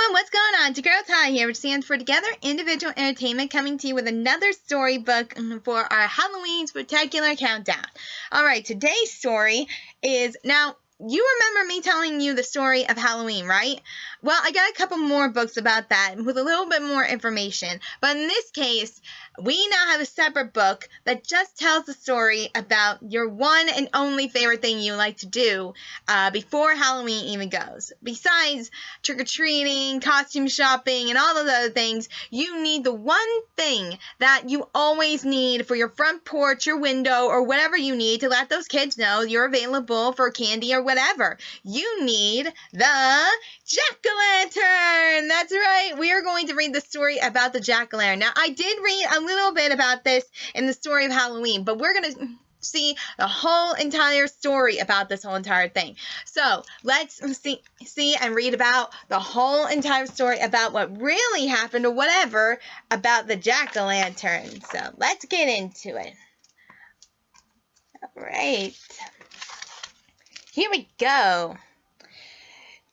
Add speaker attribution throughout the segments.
Speaker 1: everyone, what's going on? It's your girl T.I.E here, which stands for Together Individual Entertainment, coming to you with another storybook for our Halloween Spectacular Countdown. Alright, today's story is, now, you remember me telling you the story of Halloween, right? Well, I got a couple more books about that with a little bit more information, but in this case, we now have a separate book that just tells the story about your one and only favorite thing you like to do before Halloween even goes. Besides trick-or-treating, costume shopping, and all those other things, you need the one thing that you always need for your front porch, your window, or whatever you need to let those kids know you're available for candy or whatever. You need the jack-o'-lantern! That's right, we are going to read the story about the jack-o'-lantern. Now, I did read a little bit about this in the story of Halloween, but we're going to see the whole entire story about this whole entire thing. So, let's see and read about the whole entire story about what really happened or whatever about the jack-o'-lantern. So, let's get into it. Alright. Here we go.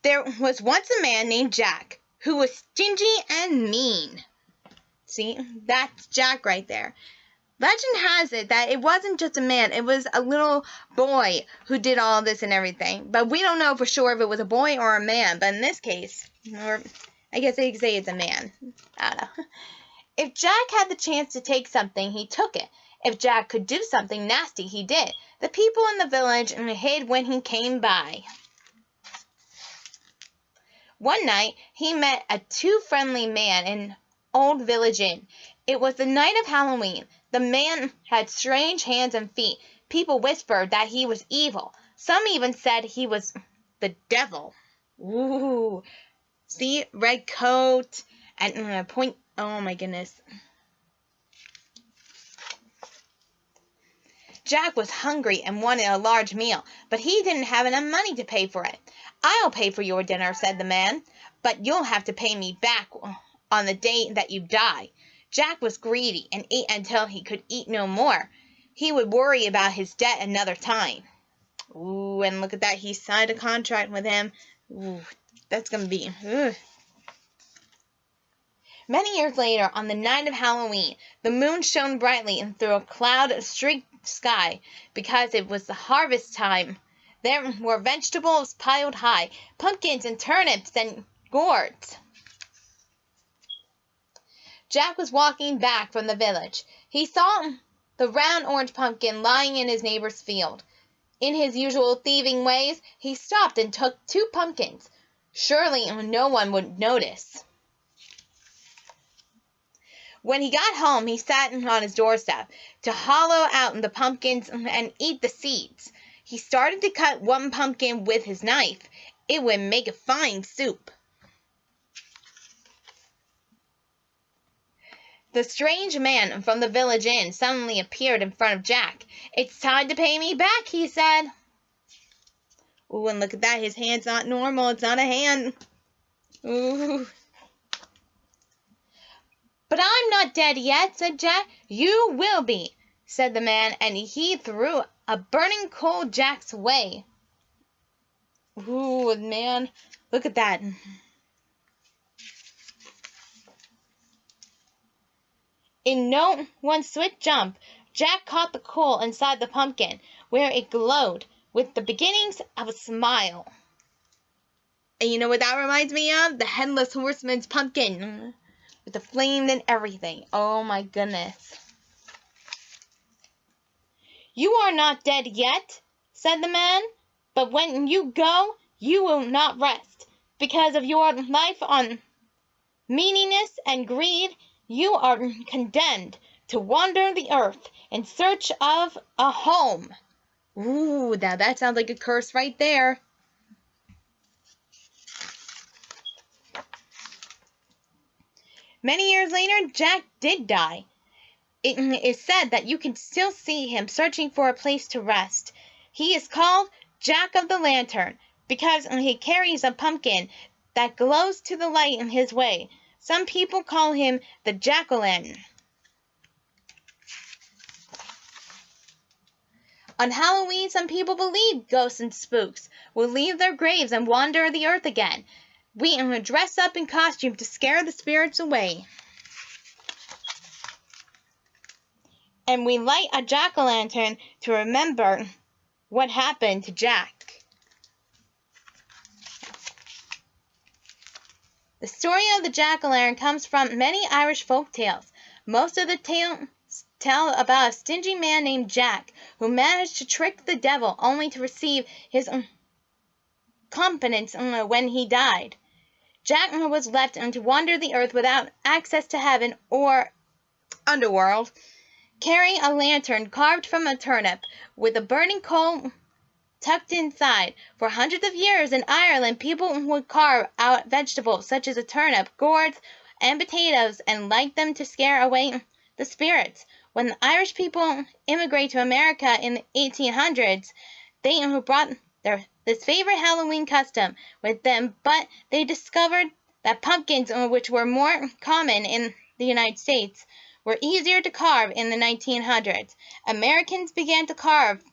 Speaker 1: There was once a man named Jack who was stingy and mean. See, that's Jack right there. Legend has it that it wasn't just a man, it was a little boy who did all this and everything. But we don't know for sure if it was a boy or a man. But in this case, or I guess they could say it's a man. I don't know. If Jack had the chance to take something, he took it. If Jack could do something nasty, he did. The people in the village hid when he came by. One night, he met a too friendly man in an old village inn. It was the night of Halloween. The man had strange hands and feet. People whispered that he was evil. Some even said he was the devil. Ooh. See, red coat and point. Oh my goodness. Jack was hungry and wanted a large meal, but he didn't have enough money to pay for it. "I'll pay for your dinner," said the man, "but you'll have to pay me back on the day that you die." Jack was greedy and ate until he could eat no more. He would worry about his debt another time. Ooh, and look at that. He signed a contract with him. Ooh, that's going to be... Ugh. Many years later, on the night of Halloween, the moon shone brightly through a cloud-streaked sky because it was the harvest time. There were vegetables piled high, pumpkins and turnips and gourds. Jack was walking back from the village. He saw the round orange pumpkin lying in his neighbor's field. In his usual thieving ways, he stopped and took 2 pumpkins. Surely no one would notice. When he got home, he sat on his doorstep to hollow out the pumpkins and eat the seeds. He started to cut one pumpkin with his knife. It would make a fine soup. The strange man from the village inn suddenly appeared in front of Jack. "It's time to pay me back," he said. Ooh, and look at that. His hand's not normal. It's not a hand. Ooh. "But I'm not dead yet," said Jack. "You will be," said the man, and he threw a burning coal Jack's way. Ooh, man. Look at that. In one swift jump, Jack caught the coal inside the pumpkin, where it glowed with the beginnings of a smile. And you know what that reminds me of? The Headless Horseman's pumpkin, with the flames and everything. Oh my goodness. "You are not dead yet," said the man, "but when you go, you will not rest. Because of your life on meanness and greed, you are condemned to wander the earth in search of a home." Ooh, now that sounds like a curse right there. Many years later, Jack did die. It is said that you can still see him searching for a place to rest. He is called Jack of the Lantern because he carries a pumpkin that glows to the light in his way. Some people call him the jack-o'-lantern. On Halloween, some people believe ghosts and spooks will leave their graves and wander the earth again. we dress up in costume to scare the spirits away. And we light a jack-o'-lantern to remember what happened to Jack. The story of the jack-o'-lantern comes from many Irish folk tales. Most of the tales tell about a stingy man named Jack who managed to trick the devil only to receive his competence when he died. Jack was left to wander the earth without access to heaven or underworld, carrying a lantern carved from a turnip with a burning coal tucked inside. For hundreds of years in Ireland, people would carve out vegetables such as a turnip, gourds, and potatoes and light them to scare away the spirits. When the Irish people immigrated to America in the 1800s, they brought this favorite Halloween custom with them, but they discovered that pumpkins, which were more common in the United States, were easier to carve in the 1900s. Americans began to carve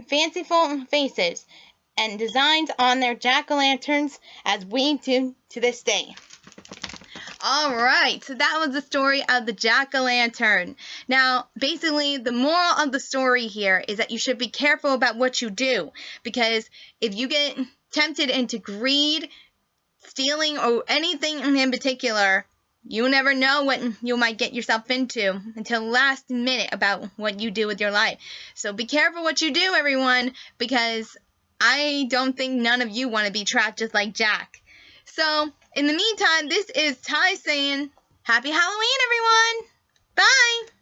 Speaker 1: fanciful faces and designs on their jack-o'-lanterns as we do to this day. All right, so that was the story of the jack-o'-lantern. Now, basically, the moral of the story here is that you should be careful about what you do, because if you get tempted into greed, stealing, or anything in particular, you never know what you might get yourself into until the last minute about what you do with your life. So be careful what you do, everyone, because I don't think none of you want to be trapped just like Jack. So, in the meantime, this is T.I.E saying, Happy Halloween, everyone! Bye!